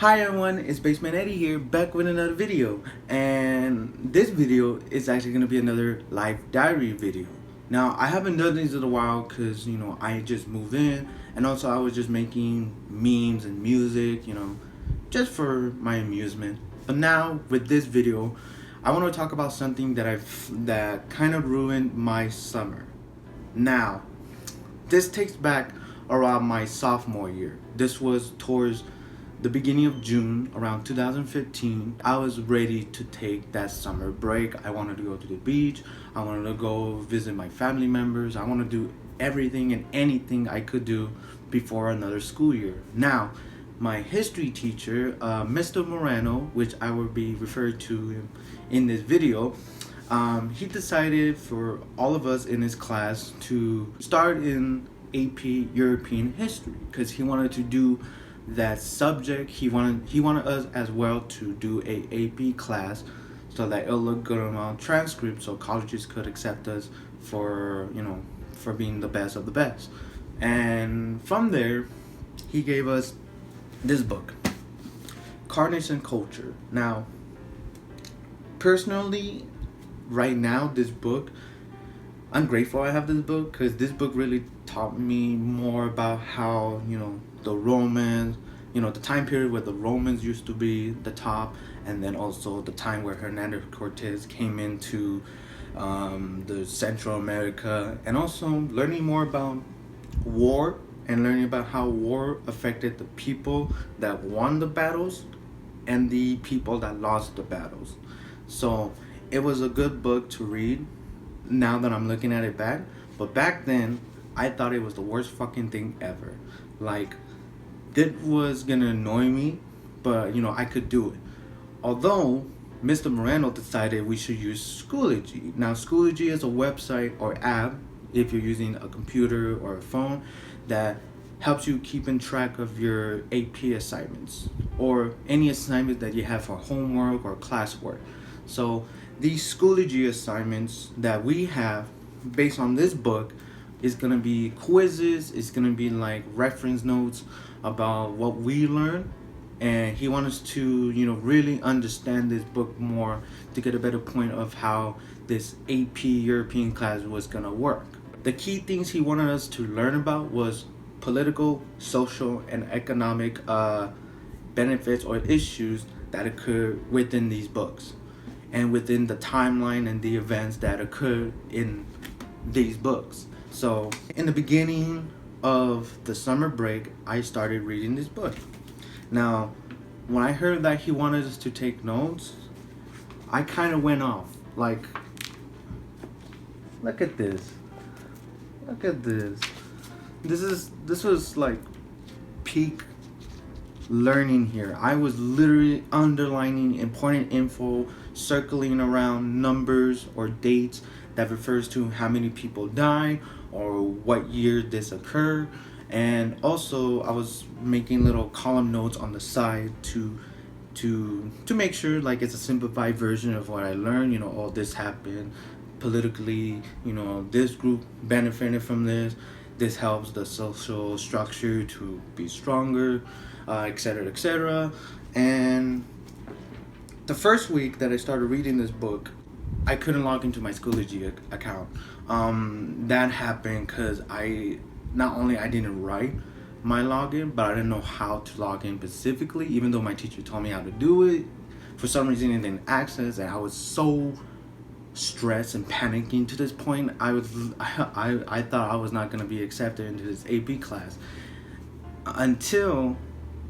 Hi everyone, it's Baseman Eddie here, back with another video. And this video is actually going to be another life diary video. Now, I haven't done these in a while because, I just moved in. And also I was just making memes and music, just for my amusement. But now, with this video, I want to talk about something that kind of ruined my summer. Now, this takes back around my sophomore year. This was towards the beginning of June, around 2015. I was ready to take that summer break. I wanted to go to the beach. I wanted to go visit my family members. I wanted to do everything and anything I could do before another school year. Now, my history teacher, Mr. Moreno, which I will be referred to in this video, he decided for all of us in his class to start in AP European history because he wanted to do that subject. He wanted us as well to do a AP class so that it'll look good on our transcript so colleges could accept us for for being the best of the best. And from there, he gave us this book, Carnage and Culture. Now, personally, right now, this book, I'm grateful I have this book because this book really taught me more about how, the Romans, the time period where the Romans used to be the top, and then also the time where Hernandez Cortez came into the Central America, and also learning more about war and learning about how war affected the people that won the battles and the people that lost the battles. So it was a good book to read now that I'm looking at it back. But back then, I thought it was the worst fucking thing ever. Like, it was gonna annoy me, but I could do it. Although Mr. Moreno decided we should use Schoology. Now, Schoology is a website or app, if you're using a computer or a phone, that helps you keep in track of your AP assignments or any assignments that you have for homework or classwork. So these Schoology assignments that we have based on this book is gonna be quizzes. It's gonna be like reference notes about what we learned, and he wants us to really understand this book more to get a better point of how this AP European class was gonna work. The key things he wanted us to learn about was political, social, and economic benefits or issues that occur within these books and within the timeline and the events that occurred in these books. So in the beginning of the summer break, I started reading this book. Now, when I heard that he wanted us to take notes, I kind of went off. Like, look at this. Look at this. This was like peak learning here. I was literally underlining important info, circling around numbers or dates that refers to how many people died or what year this occurred. And also I was making little column notes on the side to make sure like it's a simplified version of what I learned. All this happened politically, this group benefited from this helps the social structure to be stronger, etc., etc. And the first week that I started reading this book, I couldn't log into my Schoology account. That happened because not only I didn't write my login, but I didn't know how to log in specifically, even though my teacher told me how to do it. For some reason, it didn't access, and I was so stressed and panicking to this point. I thought I was not going to be accepted into this AP class until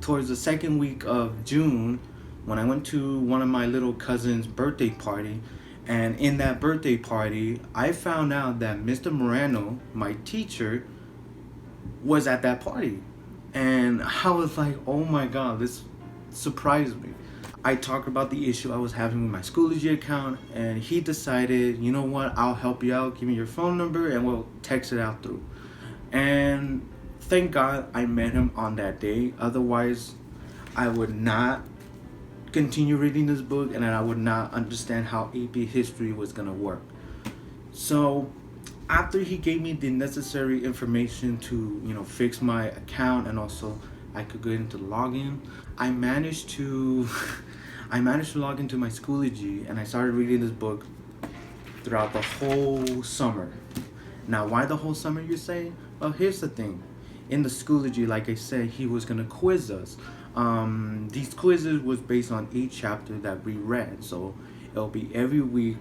towards the second week of June, when I went to one of my little cousin's birthday party. And in that birthday party, I found out that Mr. Moreno, my teacher, was at that party. And I was like, oh my god, this surprised me. I talked about the issue I was having with my Schoology account, and he decided, you know what, I'll help you out, give me your phone number, and we'll text it out through. And thank God I met him on that day. Otherwise, I would not continue reading this book, and I would not understand how AP history was gonna work. So after he gave me the necessary information to fix my account, and also I could go into login. I managed to I managed to log into my Schoology, and I started reading this book throughout the whole summer. Now, why the whole summer, you say? Well, here's the thing. In the Schoology, like I said, he was gonna quiz us. These quizzes was based on each chapter that we read. So it'll be every week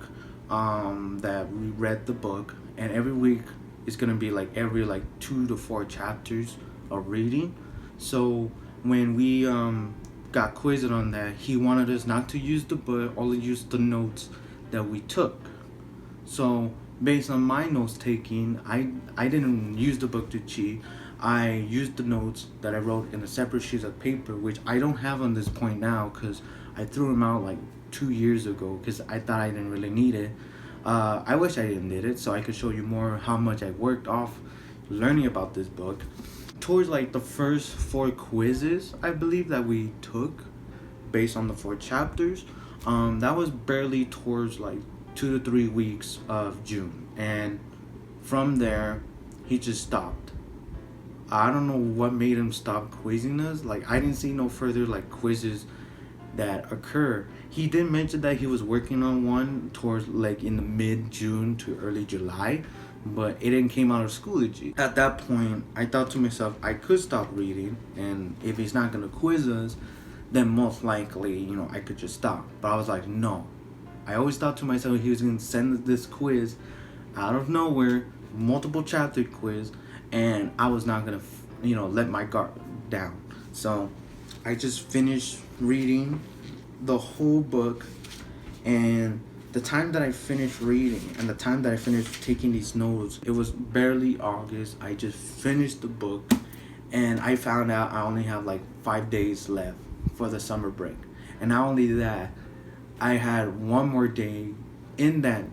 that we read the book, and every week it's gonna be like every like 2 to 4 chapters of reading. So when we got quizzed on that, he wanted us not to use the book, only use the notes that we took. So based on my notes taking, I didn't use the book to cheat. I used the notes that I wrote in a separate sheet of paper, which I don't have on this point now because I threw them out like 2 years ago because I thought I didn't really need it. I wish I didn't need it so I could show you more how much I worked off learning about this book. Towards like the first 4 quizzes, I believe, that we took based on the 4 chapters, that was barely towards like 2 to 3 weeks of June, and from there he just stopped. I don't know what made him stop quizzing us. Like, I didn't see no further like quizzes that occur. He did mention that he was working on one towards like in the mid-June to early July, but it didn't came out of Schoology. At that point, I thought to myself, I could stop reading, and if he's not gonna quiz us, then most likely, I could just stop. But I was like, no. I always thought to myself he was gonna send this quiz out of nowhere, multiple chapter quiz, and I was not gonna, let my guard down. So I just finished reading the whole book, and the time that I finished reading and the time that I finished taking these notes, it was barely August. I just finished the book, and I found out I only have like 5 days left for the summer break. And not only that, I had one more day in that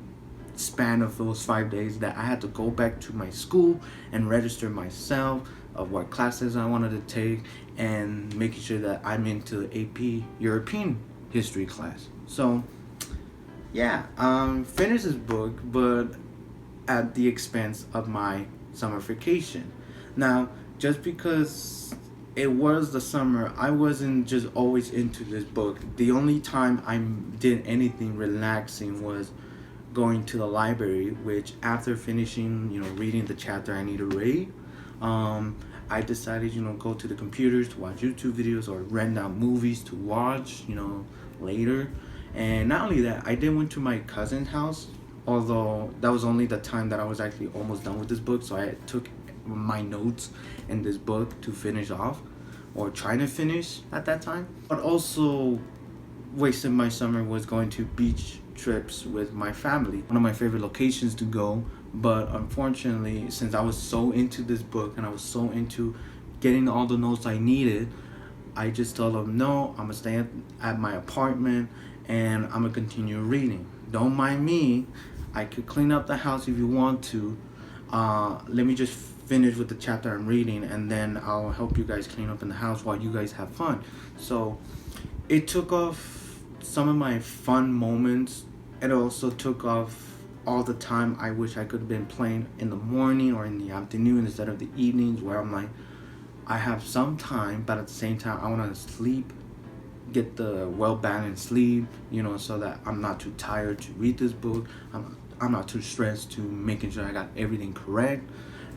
span of those 5 days that I had to go back to my school and register myself of what classes I wanted to take, and making sure that I'm into the AP European history class. So yeah, finished this book, but at the expense of my summer vacation. Now, just because it was the summer, I wasn't just always into this book. The only time I did anything relaxing was going to the library, which after finishing, reading the chapter I need to read, I decided, go to the computers to watch YouTube videos or rent out movies to watch, later. And not only that, I did went to my cousin's house, although that was only the time that I was actually almost done with this book. So I took my notes in this book to finish off, or trying to finish at that time. But also wasting my summer was going to beach trips with my family, one of my favorite locations to go. But unfortunately, since I was so into this book and I was so into getting all the notes I needed, I just told them, no, I'm gonna stay at my apartment and I'm gonna continue reading. Don't mind me, I could clean up the house if you want to. Let me just finish with the chapter I'm reading, and then I'll help you guys clean up in the house while you guys have fun. So it took off some of my fun moments. It also took off all the time I wish I could have been playing in the morning or in the afternoon instead of the evenings, where I'm like, I have some time, but at the same time I want to sleep, get the well-balanced sleep, so that I'm not too tired to read this book. I'm not too stressed to making sure I got everything correct.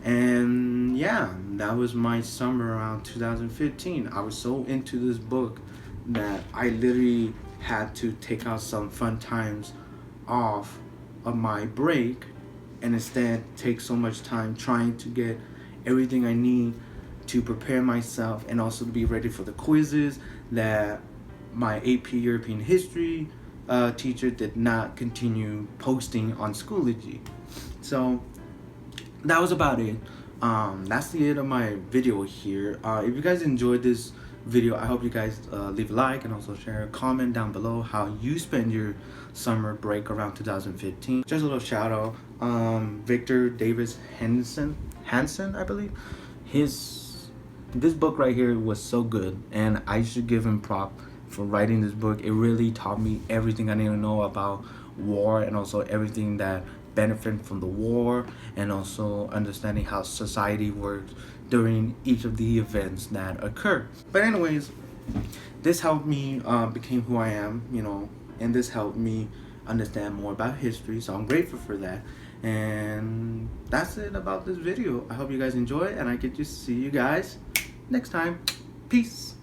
And yeah, that was my summer around 2015. I was so into this book that I literally had to take out some fun times off of my break, and instead take so much time trying to get everything I need to prepare myself, and also to be ready for the quizzes that my AP European history teacher did not continue posting on Schoology. So that was about it. That's the end of my video here. If you guys enjoyed this video, I hope you guys leave a like and also share a comment down below how you spend your summer break around 2015. Just a little shout out, Victor Davis Hansen, I believe. This book right here was so good, and I should give him prop for writing this book. It really taught me everything I need to know about war, and also everything that benefited from the war, and also understanding how society works during each of the events that occur. But anyways, this helped me become who I am, and this helped me understand more about history, so I'm grateful for that. And that's it about this video. I hope you guys enjoy, and I get to see you guys next time. Peace.